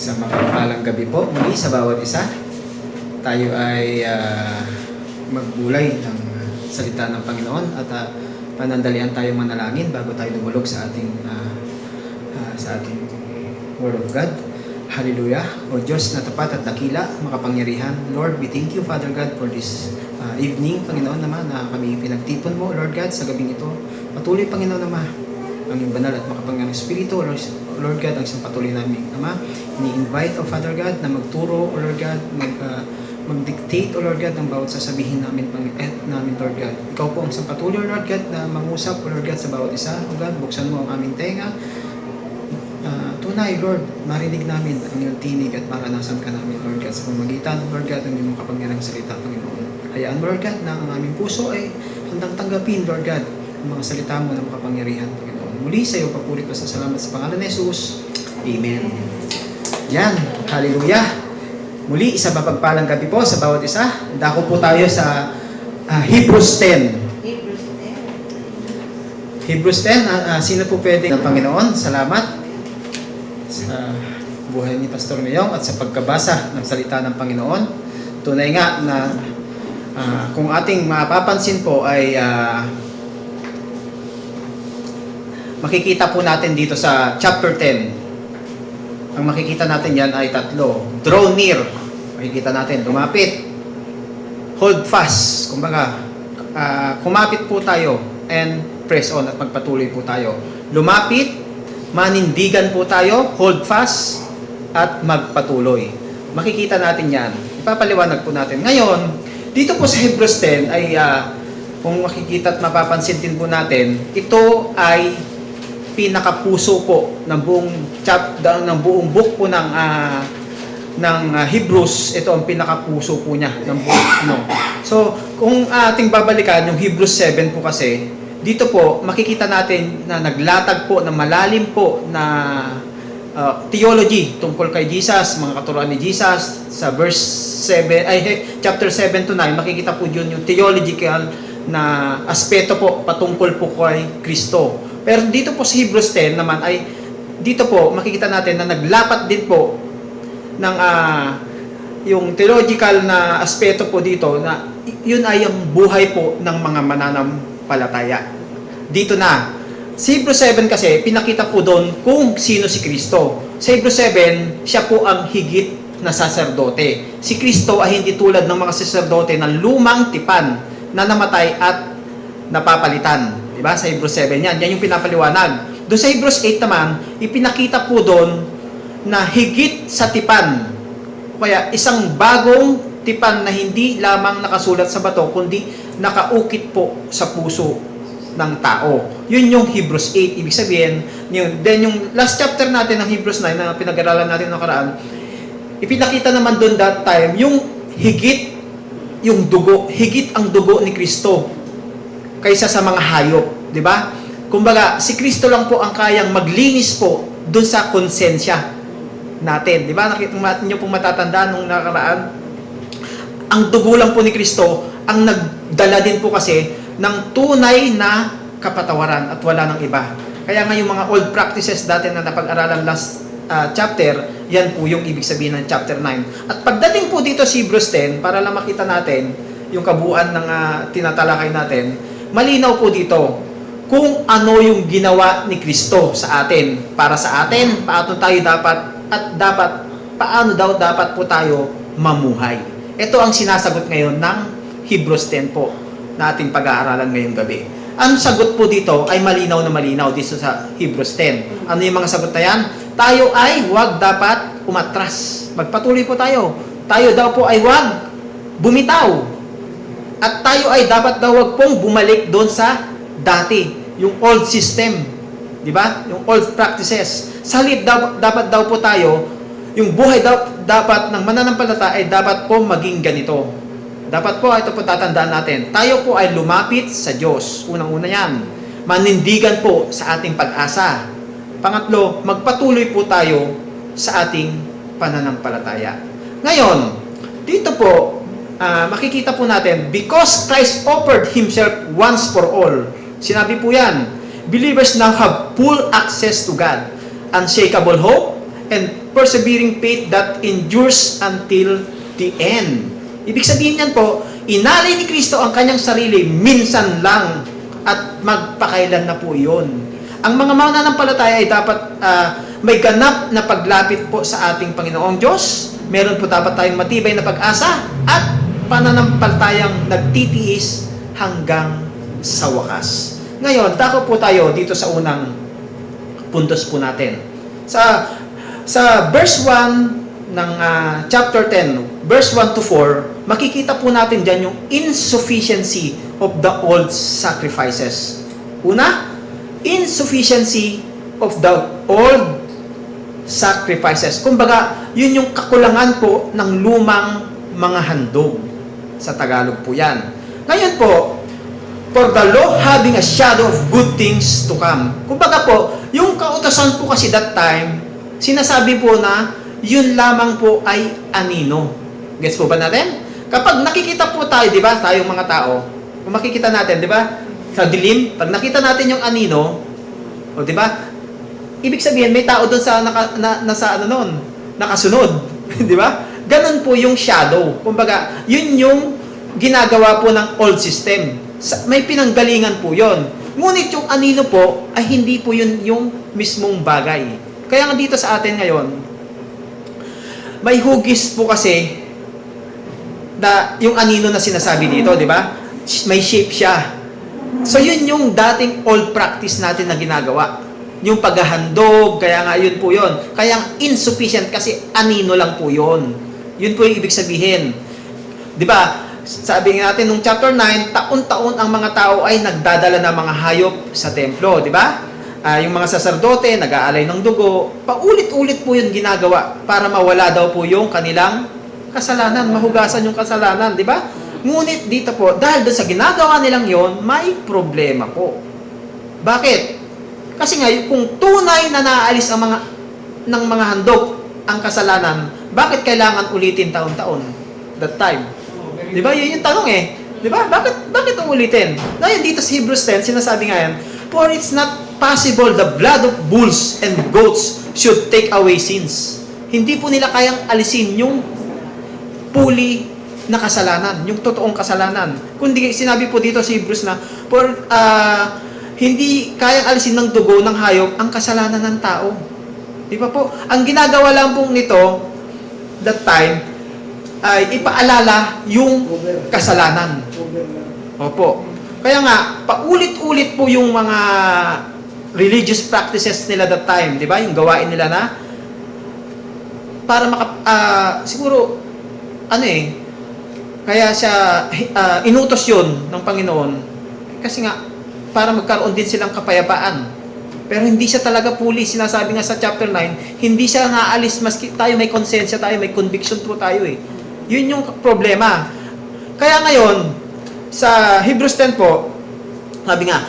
Sa mapagpalang gabi po muli sa bawat isa. Tayo ay magbulay ng salita ng Panginoon at panandalian tayo manalangin bago tayo dumulog sa ating Word of God. Hallelujah. O Diyos na tapat at dakila, makapangyarihan. Lord, we thank you, Father God, for this evening, Panginoon naman, na kami pinagtipon mo, Lord God, sa gabing ito. Patuloy, Panginoon naman, ang iyong banal at makapangyarihang Espiritu, Lord God, ang isang patuloy namin, Ama, ini-invite, O Father God, na magturo, O Lord God, mag-dictate, O Lord God, ng bawat sasabihin namin, Lord God. Ikaw po ang isang patuloy, Lord God, na mangusap, O Lord God, sa bawat isa. O God, buksan mo ang aming tenga. Tunay, Lord, marinig namin ang iyong tinig at maranasan ka namin, Lord God, sa pamagitan, Lord God, ng iyong makapangyarihang salita, Panginoon. Hayaan mo, Lord God, na ang aming puso ay handang tanggapin, Lord God, ang mga salita mo na makapangyarihan, Panginoon. Muli sa iyo, papurit pa sa salamat sa pangalan ni Jesus. Amen. Yan. Hallelujah. Muli, isa mapagpalang gabi po sa bawat isa. Dako po tayo sa Hebrews 10. Hebrews 10. Sino po pwede ng Panginoon? Salamat sa buhay ni Pastor Mayong at sa pagkabasa ng salita ng Panginoon. Tunay nga na kung ating mapapansin po ay makikita po natin dito sa chapter 10. Ang makikita natin yan ay tatlo. Draw near. Makikita natin. Lumapit. Hold fast. Kumbaga, kumapit po tayo and press on at magpatuloy po tayo. Lumapit, manindigan po tayo, hold fast, at magpatuloy. Makikita natin yan. Ipapaliwanag po natin. Ngayon, dito po sa Hebrews 10 ay kung makikita at mapapansin din po natin, ito ay pinakapuso po ng buong book po ng Hebrews. Ito ang pinakapuso po niya ng book, no? So, kung ating babalikan yung Hebrews 7 po kasi, dito po makikita natin na naglatag po na malalim po na theology tungkol kay Jesus, mga katuruan ni Jesus. Sa chapter 7 to 9, makikita po yun yung theological na aspeto po patungkol po kay Kristo. Pero dito po sa Hebrews 10 naman ay dito po makikita natin na naglapat din po ng yung theological na aspeto po dito na yun ay ang buhay po ng mga mananampalataya. Dito na. Sa Hebrews 7 kasi pinakita po doon kung sino si Kristo. Sa Hebrews 7, siya po ang higit na saserdote. Si Kristo ay hindi tulad ng mga saserdote ng lumang tipan na namatay at napapalitan. Diba? Sa Hebrews 7 yan. Yan yung pinapaliwanag. Doon sa Hebrews 8 naman, ipinakita po doon na higit sa tipan. Kaya isang bagong tipan na hindi lamang nakasulat sa bato, kundi nakaukit po sa puso ng tao. Yun yung Hebrews 8. Ibig sabihin, then yung last chapter natin ng Hebrews 9 na pinag-aralan natin nakaraan, ipinakita naman doon that time, yung higit, yung dugo, higit ang dugo ni Kristo kaysa sa mga hayop, di ba? Kumbaga, si Kristo lang po ang kayang maglinis po doon sa konsensya natin, di ba? Nakita niyo pong matatandaan nung nakaraan, ang dugo lang po ni Kristo ang nagdala din po kasi ng tunay na kapatawaran at wala nang iba. Kaya nga yung mga old practices dati na napag-aralan last chapter, yan po yung ibig sabihin ng chapter 9. At pagdating po dito sa Hebrews 10, para lang makita natin yung kabuuan ng tinatalakay natin, malinaw po dito kung ano yung ginawa ni Kristo sa atin. Para sa atin, paano tayo paano dapat po tayo mamuhay. Ito ang sinasagot ngayon ng Hebrews 10 po na ating pag-aaralan ngayong gabi. Ang sagot po dito ay malinaw na malinaw dito sa Hebrews 10. Ano yung mga sagot na yan? Tayo ay huwag dapat umatras. Magpatuloy po tayo. Tayo daw po ay huwag bumitaw. At tayo ay dapat daw huwag pong bumalik doon sa dati, yung old system. Di ba? Yung old practices. Sa halip dapat daw po tayo, yung buhay dapat ng mananampalataya ay dapat po maging ganito. Dapat po, ito po tatandaan natin, tayo po ay lumapit sa Diyos. Unang-una yan. Manindigan po sa ating pag-asa. Pangatlo, magpatuloy po tayo sa ating pananampalataya. Ngayon, dito po, makikita po natin, because Christ offered Himself once for all. Sinabi po yan, believers now have full access to God, unshakable hope, and persevering faith that endures until the end. Ibig sabihin yan po, inalay ni Kristo ang kanyang sarili minsan lang at magpakailan na po yun. Ang mga mananampalataya ay dapat may ganap na paglapit po sa ating Panginoong Diyos. Meron po dapat tayong matibay na pag-asa at pananampalatayang nagtitiis hanggang sa wakas. Ngayon, dako po tayo dito sa unang puntos po natin. Sa verse 1 ng chapter 10, verse 1 to 4, makikita po natin dyan yung insufficiency of the old sacrifices. Una, insufficiency of the old sacrifices. Kumbaga, yun yung kakulangan po ng lumang mga handog. Sa Tagalog po yan. Ngayon po, for the law having a shadow of good things to come. Kumbaga po, yung kautosan po kasi that time, sinasabi po na yun lamang po ay anino. Gets po ba natin? Kapag nakikita po tayo, di ba, tayong mga tao, kung makikita natin, di ba, sa dilim, pag nakita natin yung anino, o di ba, ibig sabihin, may tao doon sa, nakasunod. Di ba? Ganon po yung shadow. Kumbaga, yun yung ginagawa po ng old system. May pinanggalingan po yon. Ngunit yung anino po, ay hindi po yun yung mismong bagay. Kaya nga dito sa atin ngayon, may hugis po kasi na yung anino na sinasabi dito, di ba? May shape siya. So yun yung dating old practice natin na ginagawa. Yung paghahandog, kaya nga yun po yun. Kaya insufficient kasi anino lang po yun. Yun po yung ibig sabihin. Di ba? Sabi natin nung chapter 9, taon-taon ang mga tao ay nagdadala ng mga hayop sa templo, di ba? Yung mga saserdote, nag-aalay ng dugo, paulit-ulit po yun ginagawa para mawala daw po yung kanilang kasalanan, mahugasan yung kasalanan, di ba? Ngunit dito po, dahil doon sa ginagawa nilang yon, may problema po. Bakit? Kasi nga, kung tunay na naaalis ang ng mga handog ang kasalanan, bakit kailangan ulitin taon-taon? That time. Di ba? Yun yung tanong eh. Di ba? Bakit uulitin? Ngayon dito sa Hebrews 10, sinasabi nga yan, for it's not possible the blood of bulls and goats should take away sins. Hindi po nila kayang alisin yung puli na kasalanan, yung totoong kasalanan. Kundi sinabi po dito sa Hebrews na, hindi kayang alisin ng dugo ng hayop ang kasalanan ng tao. Di ba po? Ang ginagawa lang po nito, that time, ay ipaalala yung kasalanan. Opo. Kaya nga, paulit-ulit po yung mga religious practices nila that time, di ba? Yung gawain nila na para siguro kaya siya inutos yun ng Panginoon kasi nga para magkaroon din silang kapayapaan. Pero hindi siya talaga fully, sinasabi nga sa chapter 9, hindi siya naalis maski tayo may konsensya tayo, may conviction po tayo eh. Yun yung problema. Kaya ngayon, sa Hebrews 10 po, sabi nga,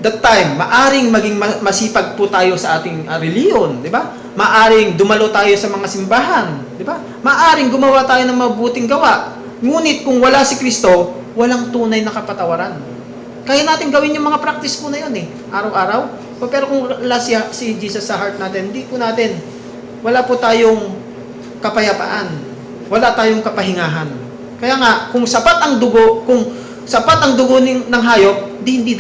that time, maaring maging masipag po tayo sa ating reliyon, di ba? Maaring dumalo tayo sa mga simbahan, di ba? Maaring gumawa tayo ng mabuting gawa. Ngunit kung wala si Kristo, walang tunay na kapatawaran. Kaya natin gawin yung mga practice po na yun eh, araw-araw. Pero kung wala si Jesus sa heart natin, hindi po natin, wala po tayong kapayapaan. Wala tayong kapahingahan. Kaya nga, kung sapat ang dugo ng hayop, hindi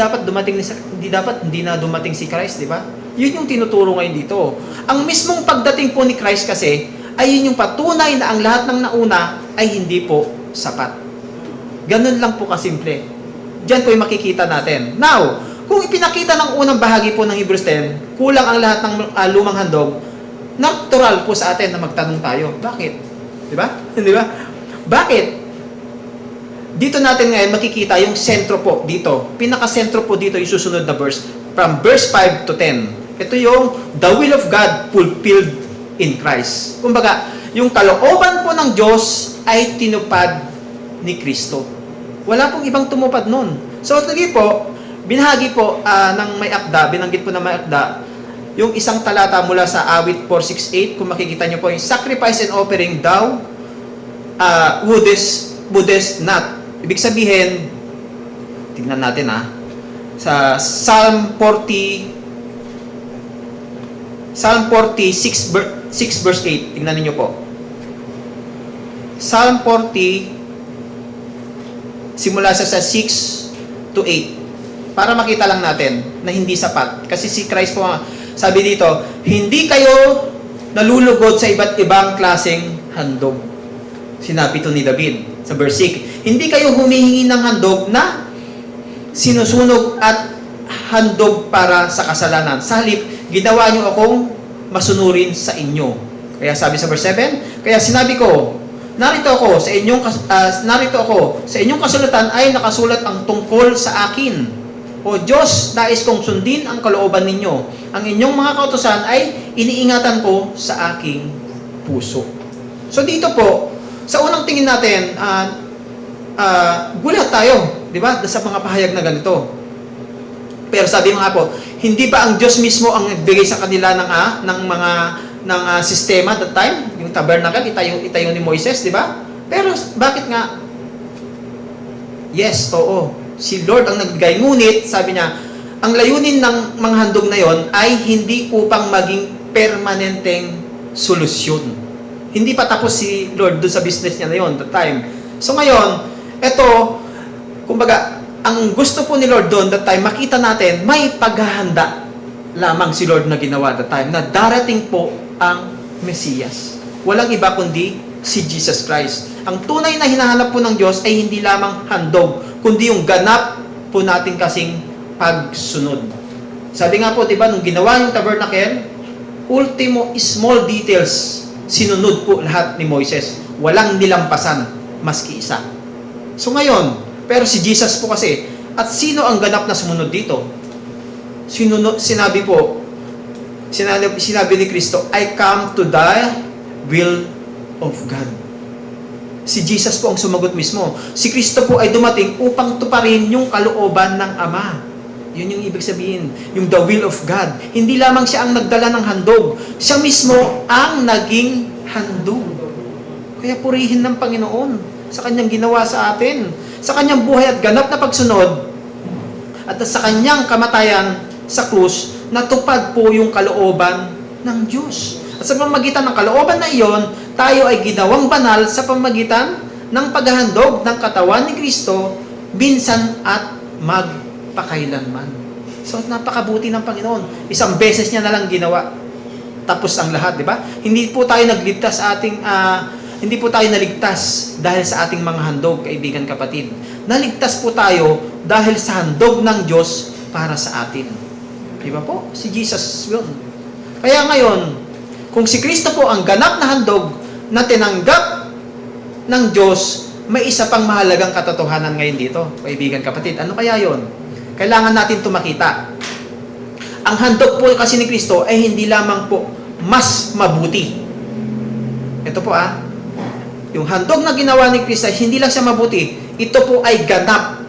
na dumating si Christ, di ba? Yun yung tinuturo ngayon dito. Ang mismong pagdating po ni Christ kasi, ay yun yung patunay na ang lahat ng nauna ay hindi po sapat. Ganun lang po kasimple. Diyan po yung makikita natin. Now, kung ipinakita ng unang bahagi po ng Hebrews 10, kulang ang lahat ng lumang handog, natural po sa atin na magtanong tayo, bakit? Di ba? Di ba? Bakit? Dito natin ngayon makikita yung sentro po dito. Pinaka-sentro po dito yung susunod na verse. From verse 5 to 10. Ito yung the will of God fulfilled in Christ. Kumbaga, yung kalooban po ng Diyos ay tinupad ni Kristo. Wala pong ibang tumupad nun. So, lagi po, binahagi po ng may akda, binanggit po ng may akda, yung isang talata mula sa Awit 4:6-8, kung makikita nyo po yung sacrifice and offering thou wouldest not. Ibig sabihin, tignan natin sa Psalm 40, Psalm 46, 6 verse 8. Tingnan niyo po. Psalm 40, simula sa 6 to 8. Para makita lang natin na hindi sapat. Kasi si Christ po, sabi dito, hindi kayo nalulugod sa iba't ibang klaseng handog. Sinabi to ni David sa verse 6. Hindi kayo humihingi ng handog na sinusunog at handog para sa kasalanan. Sa halip, ginawa niyo akong masunurin sa inyo. Kaya sabi sa verse 7, kaya sinabi ko, narito ako sa inyong kasulatan ay nakasulat ang tungkol sa akin. O Diyos, nais kong sundin ang kalooban ninyo. Ang inyong mga kautusan ay iniingatan ko sa aking puso. So dito po, sa unang tingin natin, gulat tayo, di ba? Sa mga pahayag na ganito. Pero sabi nga po, hindi ba ang Diyos mismo ang nagbigay sa kanila ng sistema that time? Yung tabernacle, itayo ni Moises, di ba? Pero bakit nga? Yes, oo. Si Lord ang nagbigay. Ngunit, sabi niya, ang layunin ng mga handog na yon ay hindi upang maging permanenteng solusyon. Hindi pa tapos si Lord doon sa business niya na yon that time. So ngayon, eto, kumbaga, ang gusto po ni Lord doon that time, makita natin, may paghahanda lamang si Lord na ginawa that time, na darating po ang Mesiyas. Walang iba kundi si Jesus Christ. Ang tunay na hinahanap po ng Diyos ay hindi lamang handog, kundi yung ganap po natin kasing pagsunod. Sabi nga po, di ba, nung ginawa yung tabernacle, ultimo small details, sinunod po lahat ni Moises. Walang nilampasan, maski isa. So ngayon, pero si Jesus po kasi, at sino ang ganap na sumunod dito? Sinabi ni Kristo, I come to the will of God. Si Jesus po ang sumagot mismo. Si Kristo po ay dumating upang tuparin yung kalooban ng Ama. Yun yung ibig sabihin, yung the will of God. Hindi lamang siya ang nagdala ng handog. Siya mismo ang naging handog. Kaya purihin ng Panginoon sa kanyang ginawa sa atin, sa kanyang buhay at ganap na pagsunod, at sa kanyang kamatayan sa krus, natupad po yung kalooban ng Diyos. At sa pamamagitan ng kalooban na iyon, tayo ay ginawang banal sa pamamagitan ng paghahandog ng katawan ni Kristo, minsan at magpakailanman. So, napakabuti ng Panginoon. Isang beses niya na lang ginawa. Tapos ang lahat, di ba? Hindi po tayo nagligtas sa ating, hindi po tayo naligtas dahil sa ating mga handog, kaibigan kapatid. Naligtas po tayo dahil sa handog ng Diyos para sa atin. Di ba po? Si Jesus yun. Kaya ngayon, kung si Kristo po ang ganap na handog na tinanggap ng Diyos, may isa pang mahalagang katotohanan ngayon dito, kaibigan kapatid. Ano kaya yon? Kailangan natin ito makita. Ang handog po kasi ni Kristo ay hindi lamang po mas mabuti. Ito po yung handog na ginawa ni Kristo ay hindi lang siya mabuti, ito po ay ganap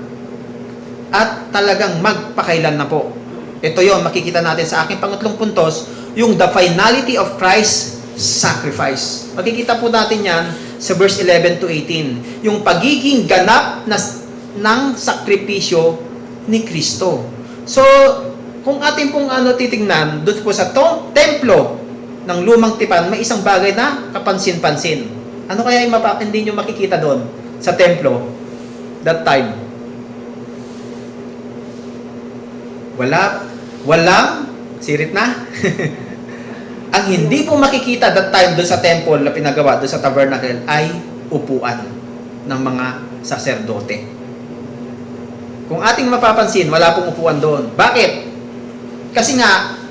at talagang magpakailan na po. Ito yon, makikita natin sa aking pangatlong puntos, yung the finality of Christ's sacrifice. Makikita po natin yan sa verse 11 to 18. Yung pagiging ganap ng sakripisyo ni Kristo. So, kung atin pong titignan, doon po sa templo ng lumang tipan, may isang bagay na kapansin-pansin. Ano kaya yung hindi nyo makikita doon sa templo that time? Walang sirit na. Ang hindi po makikita that time doon sa temple na pinagawa doon sa tabernacle ay upuan ng mga saserdote. Kung ating mapapansin, wala pong upuan doon. Bakit? Kasi nga,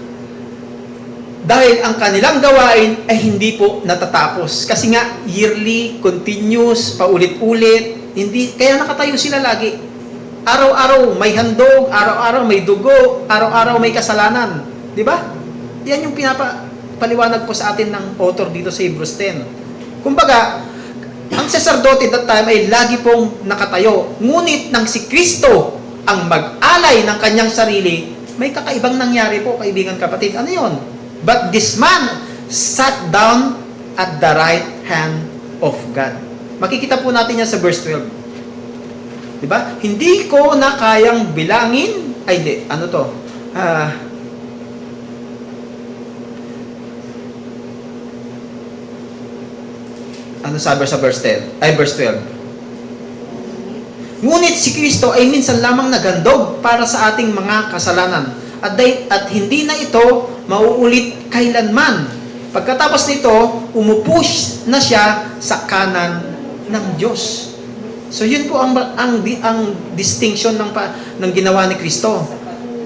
dahil ang kanilang gawain ay hindi po natatapos. Kasi nga, yearly, continuous, paulit-ulit, kaya nakatayo sila lagi. Araw-araw may handog, araw-araw may dugo, araw-araw may kasalanan. Di ba? Yan yung paliwanag po sa atin ng author dito sa Hebrews 10. Kumbaga, ang sacerdote that time ay lagi pong nakatayo. Ngunit nang si Kristo ang mag-alay ng kanyang sarili, may kakaibang nangyari po, kaibigan kapatid. Ano yon? But this man sat down at the right hand of God. Makikita po natin yan sa verse 12. Diba? Hindi ko na kayang bilangin, Ano sabi sa verse 10? Ay, verse 12. Ngunit si Kristo ay minsan lamang naghandog para sa ating mga kasalanan. At hindi na ito mauulit kailanman. Pagkatapos nito, umupo na siya sa kanan ng Diyos. So yun po ang distinction ng ginawa ni Kristo.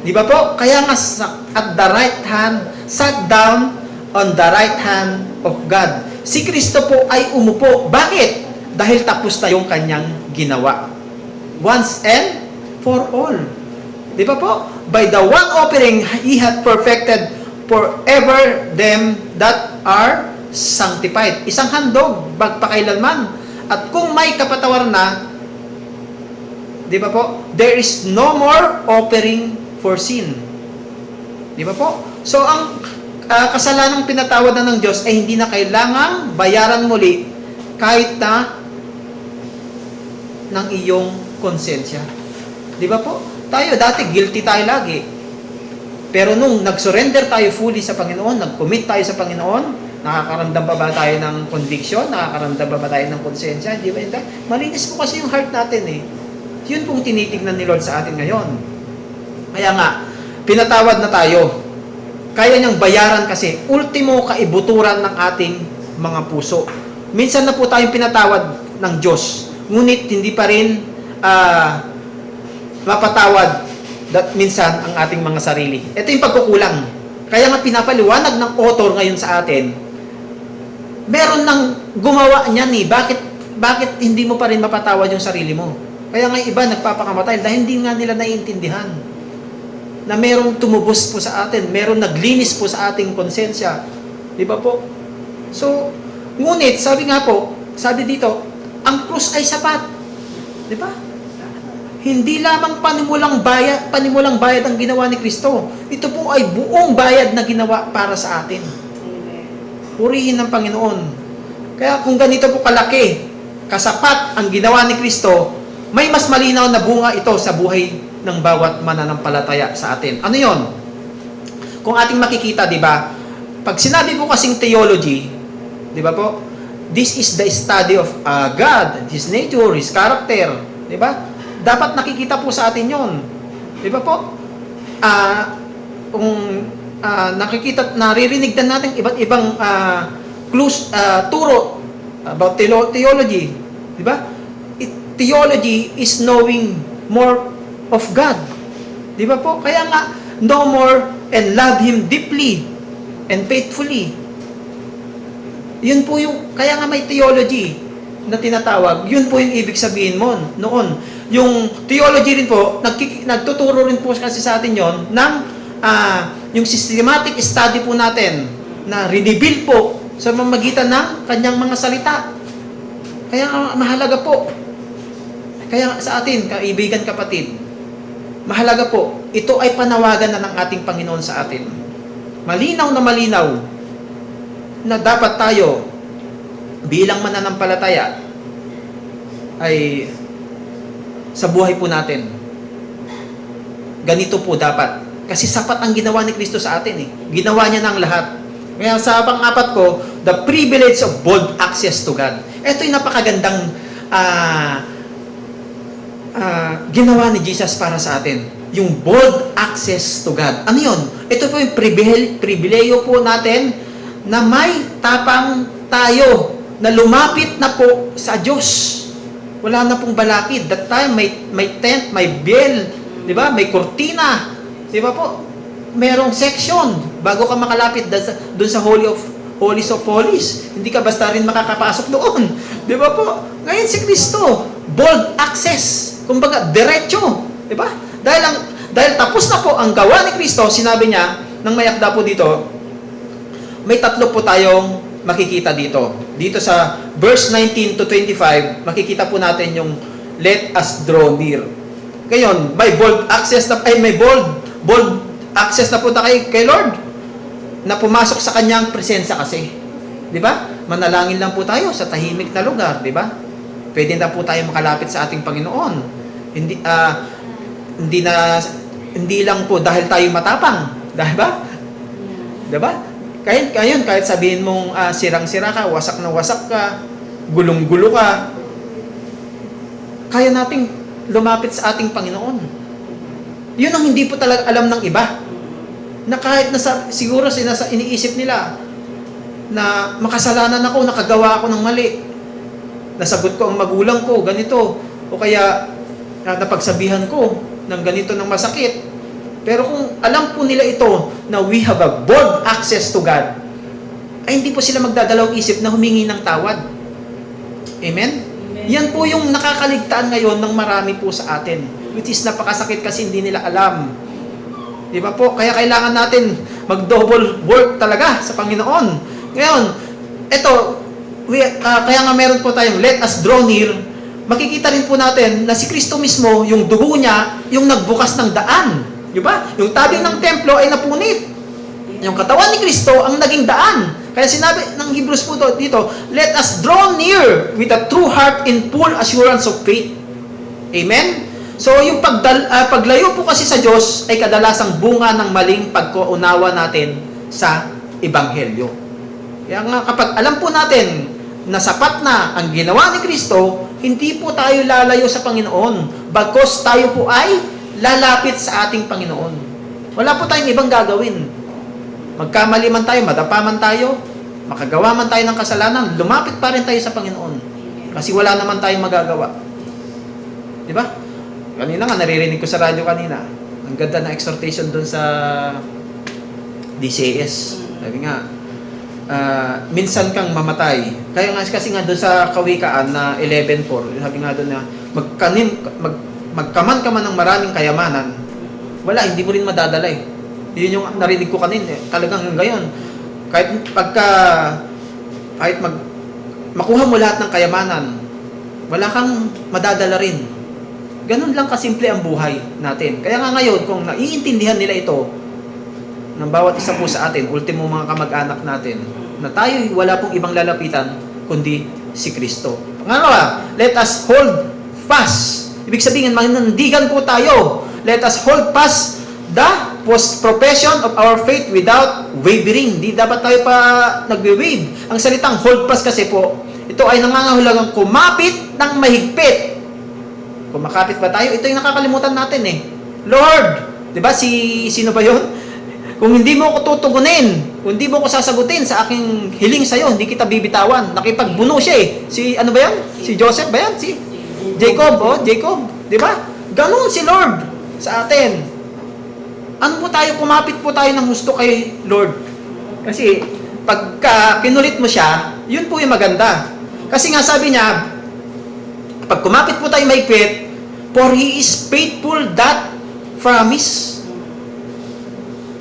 Di ba po? Kaya nga at the right hand, sat down on the right hand of God. Si Kristo po ay umupo. Bakit? Dahil tapos na yung kanyang ginawa. Once and for all. Di ba po? By the one offering, He had perfected forever them that are sanctified. Isang handog, magpakailanman. At kung may kapatawaran na, di ba po? There is no more offering for sin. Di ba po? So, ang kasalanang pinatawad na ng Diyos ay hindi na kailangang bayaran muli kahit na ng iyong konsensya. Di ba po? Tayo, dati guilty tayo lagi. Pero nung nag-surrender tayo fully sa Panginoon, nag-commit tayo sa Panginoon, nakakaramdam pa ba tayo ng conviction? Nakakaramdam pa ba tayo ng konsensya? Di ba? Malinis po kasi yung heart natin eh. Yun pong tinitignan ni Lord sa atin ngayon. Kaya nga, pinatawad na tayo. Kaya niyang bayaran kasi ultimo kaibuturan ng ating mga puso. Minsan na po tayong pinatawad ng Diyos, ngunit hindi pa rin mapatawad minsan ang ating mga sarili. Ito yung pagkukulang. Kaya nga pinapaliwanag ng author ngayon sa atin, meron nang gumawa niyan eh. Bakit hindi mo pa rin mapatawad yung sarili mo? Kaya nga iba nagpapakamatay dahil hindi nga nila naiintindihan na merong tumubos po sa atin, merong naglinis po sa ating konsensya. Di ba po? So, ngunit, sabi dito, ang krus ay sapat. Di ba? Hindi lamang panimulang bayad ang ginawa ni Kristo. Ito po ay buong bayad na ginawa para sa atin. Purihin ng Panginoon. Kaya kung ganito po kalaki, kasapat ang ginawa ni Kristo, may mas malinaw na bunga ito sa buhay ng bawat mananampalataya sa atin. Ano yon? Kung ating makikita, di ba? Pag sinabi po kasing theology, di ba po? This is the study of God, His nature, His character. Di ba? Dapat nakikita po sa atin yon. Di ba po? Kung naririnig na natin iba't ibang clues, turo about theology. Di ba? Theology is knowing more of God. Di ba po? Kaya nga, know more and love Him deeply and faithfully. Yun po yung, kaya nga may theology na tinatawag, yun po yung ibig sabihin mo noon. Yung theology rin po, nagtuturo rin po kasi sa atin yon ng yung systematic study po natin na reveal po sa mamagitan ng kanyang mga salita. Kaya mahalaga po. Kaya sa atin, kaibigan, kapatid, mahalaga po, ito ay panawagan na ng ating Panginoon sa atin. Malinaw na dapat tayo bilang mananampalataya ay sa buhay po natin. Ganito po dapat. Kasi sapat ang ginawa ni Kristo sa atin eh. Ginawa niya ng lahat. Kaya sa pang-apat ko, the privilege of bold access to God. Ito yung napakagandang ginawa ni Jesus para sa atin. Yung bold access to God. Ano yun? Ito po yung pribileyo po natin na may tapang tayo na lumapit na po sa Diyos. Wala na pong balakid. That time, may tent, may bell, di ba? May kortina. Di ba po? Merong section bago ka makalapit doon sa Holies of Holies. Hindi ka basta rin makakapasok doon. Di ba po? Ngayon si Kristo, bold access. Kumbaga, diretso. Di ba? Dahil tapos na po ang gawa ni Kristo, sinabi niya, nang may akda po dito, may tatlo po tayong makikita dito. Dito sa verse 19 to 25, makikita po natin yung let us draw near. Ngayon, may bold access na po kay Lord na pumasok sa kanyang presensya kasi. Di ba? Manalangin lang po tayo sa tahimik na lugar, di ba? Pwede na po tayo makalapit sa ating Panginoon. Hindi lang po dahil tayo matapang, di ba? Di ba? Kahit sabihin mong sirang-sira ka, wasak na wasak ka, gulong-gulo ka, kaya nating lumapit sa ating Panginoon. Yun ang hindi po talaga alam ng iba. Na kahit siguro iniisip nila na makasalanan ako, nakagawa ako ng mali. Nasagot ko ang magulang ko, ganito. O kaya napagsabihan ko ng ganito ng masakit. Pero kung alam po nila ito na we have a bold access to God, ay hindi po sila magdadalawang isip na humingi ng tawad. Amen? Yan po yung nakakaligtaan ngayon ng marami po sa atin. Which is napakasakit kasi hindi nila alam. Di ba po? Kaya kailangan natin mag-double work talaga sa Panginoon. Ngayon, ito, kaya nga meron po tayong let us draw near. Makikita rin po natin na si Kristo mismo, yung dugo niya, yung nagbukas ng daan. Di ba? Yung tabing ng templo ay napunit. Yung katawan ni Kristo ang naging daan. Kaya sinabi ng Hebrews po dito, let us draw near with a true heart in full assurance of faith. Amen? So, yung paglayo po kasi sa Diyos ay kadalasang bunga ng maling pagkaunawa natin sa Ebanghelyo. Kaya nga, kapag alam po natin na sapat na ang ginawa ni Kristo, hindi po tayo lalayo sa Panginoon. Bagkus tayo po ay lalapit sa ating Panginoon. Wala po tayong ibang gagawin. Magkamali man tayo, madapa man tayo, makagawa man tayo ng kasalanan, lumapit pa rin tayo sa Panginoon. Kasi wala naman tayong magagawa. Di ba? Kanina nga, naririnig ko sa radyo kanina. Ang ganda na exhortation doon sa DCS. Sabi nga, minsan kang mamatay. Kaya nga kasi nga doon sa Kawikaan na 11:4, sabi nga doon na magkaman ka man ng maraming kayamanan, wala, hindi mo rin madadala eh. Yun yung narinig ko kanina eh. Talagang ngayon, kahit makuha mo lahat ng kayamanan, wala kang madadala rin. Ganun lang kasimple ang buhay natin. Kaya nga ngayon, kung naiintindihan nila ito, ng bawat isa po sa atin, ultimo mga kamag-anak natin, na tayo wala pong ibang lalapitan, kundi si Kristo. Pangalawa, let us hold fast. Ibig sabihin, manindigan po tayo. Let us hold fast the profession of our faith without wavering. Di dapat tayo pa nagwe-wave. Ang salitang hold fast kasi po, ito ay nangangahulugang kumapit ng mahigpit. Kumakapit ba tayo? Ito yung nakakalimutan natin eh. Lord, di ba sino ba yun? Kung hindi mo ako tutugunin, kung hindi mo ako sasagutin sa aking hiling sa'yo, hindi kita bibitawan. Nakipagbuno siya eh. Ano ba yan? Si Joseph ba yan? Si Jacob, Jacob. Di ba? Ganun si Lord sa atin. Ano po tayo, kumapit po tayo ng gusto kay Lord. Kasi, pagka kinulit mo siya, yun po yung maganda. Kasi nga sabi niya, pag kumapit po tayo mahigpit, for He is faithful that promise.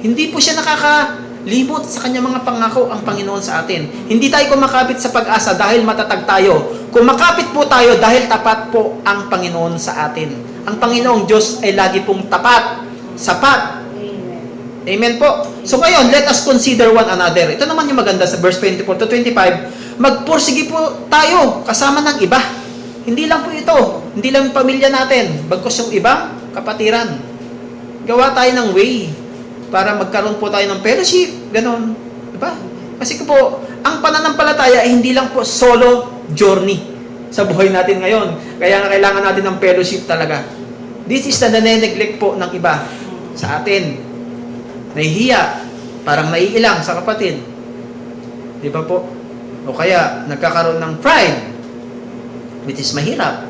Hindi po siya nakakalimot sa kanyang mga pangako ang Panginoon sa atin. Hindi tayo kumakapit sa pag-asa dahil matatag tayo. Kumakapit po tayo dahil tapat po ang Panginoon sa atin. Ang Panginoong Diyos ay lagi pong tapat, sapat. Amen po. So ngayon, let us consider one another. Ito naman yung maganda sa verse 24 to 25. Magpursige po tayo kasama ng iba. Hindi lang po ito. Hindi lang yung pamilya natin. Bagkus yung ibang kapatiran. Gawa tayo ng way para magkaroon po tayo ng fellowship. Ganon. Diba? Kasi po, ang pananampalataya ay hindi lang po solo journey sa buhay natin ngayon. Kaya kailangan natin ng fellowship talaga. This is the nane-neglect po ng iba sa atin. Nahihiya, parang naiilang sa kapatid. Di ba po? O kaya, nagkakaroon ng pride, which is mahirap.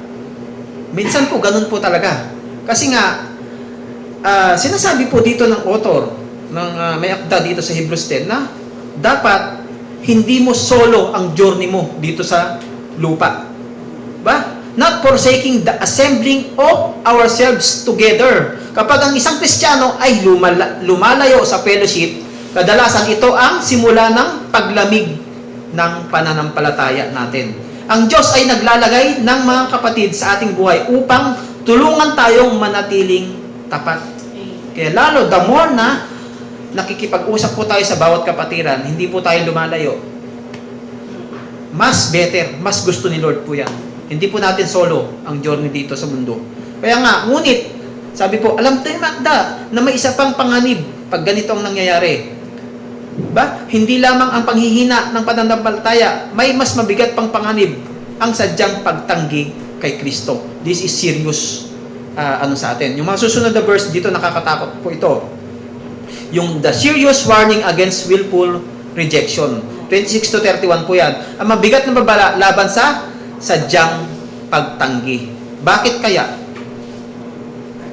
Minsan po, ganun po talaga. Kasi nga, sinasabi po dito ng author, may akda dito sa Hebrews 10, na dapat, hindi mo solo ang journey mo dito sa lupa. Ba? Not forsaking the assembling of ourselves together. Kapag ang isang Kristiyano ay lumalayo sa fellowship, kadalasan ito ang simula ng paglamig ng pananampalataya natin. Ang Diyos ay naglalagay ng mga kapatid sa ating buhay upang tulungan tayong manatiling tapat. Kaya lalo, the more na nakikipag-usap po tayo sa bawat kapatiran, hindi po tayo lumalayo, mas better, mas gusto ni Lord po yan. Hindi po natin solo ang journey dito sa mundo. Kaya nga, ngunit, sabi po, alam tayo Magda, na may isa pang panganib pag ganito ang nangyayari. Ba? Hindi lamang ang panghihina ng pananampalataya, may mas mabigat pang panganib. ang sadyang pagtanggi kay Kristo. This is serious sa atin. Yung mga susunod na verse dito, nakakatakot po ito. Yung the serious warning against willful rejection. 26 to 31 po yan. Ang mabigat na babala laban sa sadyang pagtanggi. Bakit kaya?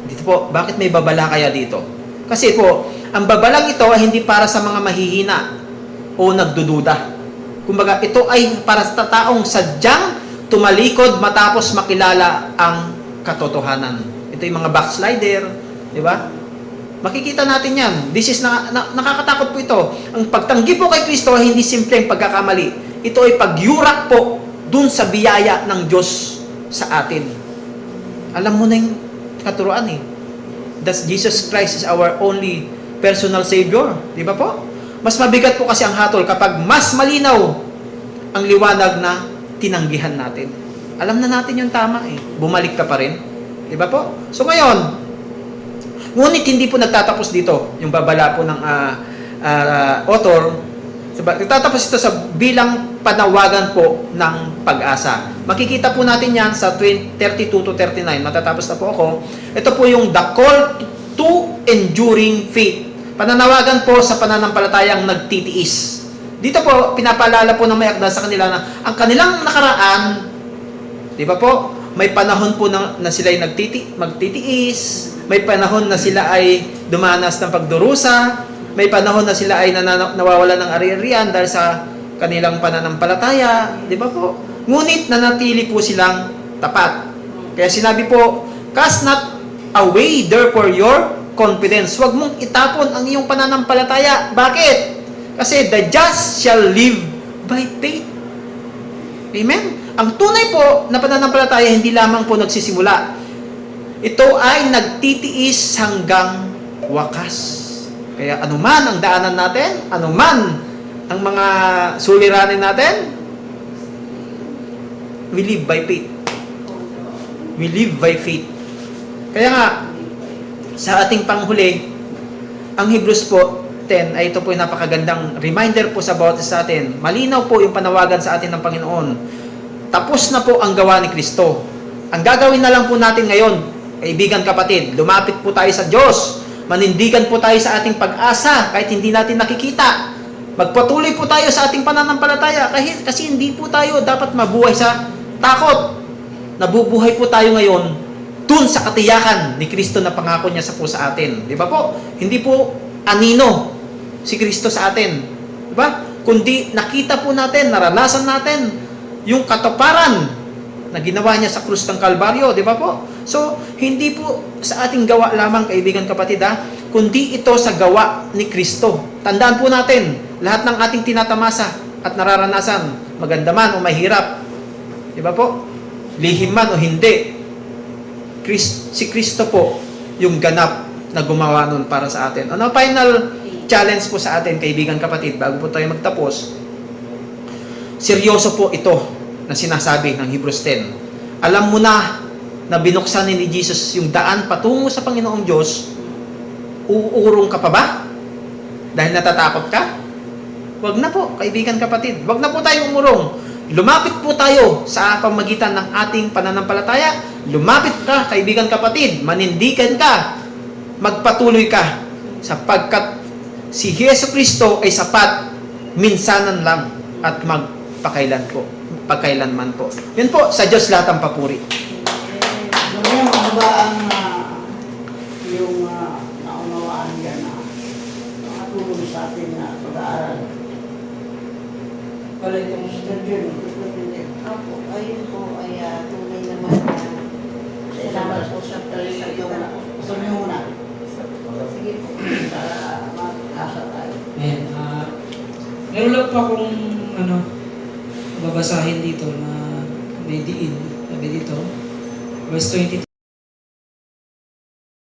Dito po, bakit may babala kaya dito? Kasi po, ang babalang ito ay hindi para sa mga mahihina o nagdududa. Kumbaga, ito ay para sa taong sadyang tumalikod matapos makilala ang katotohanan. Ito yung mga backslider, di ba? Makikita natin yan. This is nakakatakot po ito. Ang pagtanggi po kay Kristo ay hindi simpleng pagkakamali. Ito ay pagyurak po dun sa biyaya ng Diyos sa atin. Alam mo na yung katuruan eh. That Jesus Christ is our only personal Savior. Di ba po? Mas mabigat po kasi ang hatol kapag mas malinaw ang liwanag na tinanggihan natin. Alam na natin yung tama eh. Bumalik ka pa rin. Di ba po? So ngayon, ngunit hindi po nagtatapos dito yung babala po ng author. Nagtatapos ito sa bilang panawagan po ng pag-asa. Makikita po natin yan sa 32 to 39. Matatapos na po ako. Ito po yung the call to enduring faith. Pananawagan po sa pananampalatayang nagtitiis. Dito po, pinapaalala po ng may akda sa kanila na ang kanilang nakaraan, di ba po, may panahon po na sila ay magtitiis, may panahon na sila ay dumanas ng pagdurusa, may panahon na sila ay nawawala ng ari-arian dahil sa kanilang pananampalataya, di ba po? Ngunit nanatili po silang tapat. Kaya sinabi po, cast not away therefore your confidence. Huwag mong itapon ang iyong pananampalataya. Bakit? Kasi the just shall live by faith. Amen? Ang tunay po na pananampalataya hindi lamang po nagsisimula. Ito ay nagtitiis hanggang wakas. Kaya anuman ang daanan natin, anuman ang mga suliranin natin, we live by faith. We live by faith. Kaya nga, sa ating panghuli, ang Hebrews po 10 ay ito po yung napakagandang reminder po sa bawat isa sa atin. Malinaw po yung panawagan sa atin ng Panginoon. Tapos na po ang gawa ni Kristo. Ang gagawin na lang po natin ngayon, kaibigan kapatid, lumapit po tayo sa Diyos. Manindigan po tayo sa ating pag-asa kahit hindi natin nakikita. Magpatuloy po tayo sa ating pananampalataya kasi hindi po tayo dapat mabuhay sa takot. Nabubuhay po tayo ngayon dun sa katiyakan ni Kristo na pangako niya sa atin. Di ba po? Hindi po anino si Kristo sa atin. Di ba? Kundi nakita po natin, naranasan natin yung katuparan na ginawa niya sa krus ng Kalbaryo. Di ba po? So, hindi po sa ating gawa lamang, kaibigan kapatid, kundi ito sa gawa ni Kristo. Tandaan po natin, lahat ng ating tinatamasa at nararanasan, maganda man o mahirap, di ba po? Lihim man o hindi, si Kristo po yung ganap na gumawa nun para sa atin. Ano final challenge po sa atin, kaibigan kapatid, bago po tayo magtapos? Seryoso po ito na sinasabi ng Hebrews 10. Alam mo na binuksan ni Jesus yung daan patungo sa Panginoong Diyos, uurong ka pa ba? Dahil natatakot ka? Wag na po, kaibigan kapatid. Wag na po tayo umurong. Lumapit po tayo sa pamagitan ng ating pananampalataya. Lumapit ka, kaibigan kapatid. Manindigan ka. Magpatuloy ka. Sapagkat si Yesu Kristo ay sapat minsanan lang at pagkailanman po. Yun po, sa Diyos lahat ang papuri. Ano ba ang yung naunawaan yan na nakatulong sa ating pag-aaral? Wala itong Opo, ayun po ay tunay naman na salamat po sa pagkakataon. Gusto niyo muna? Sige po, para mag-asa tayo. Ayan, meron lang po akong babasahin dito na may diin. Sabi dito, verse 22.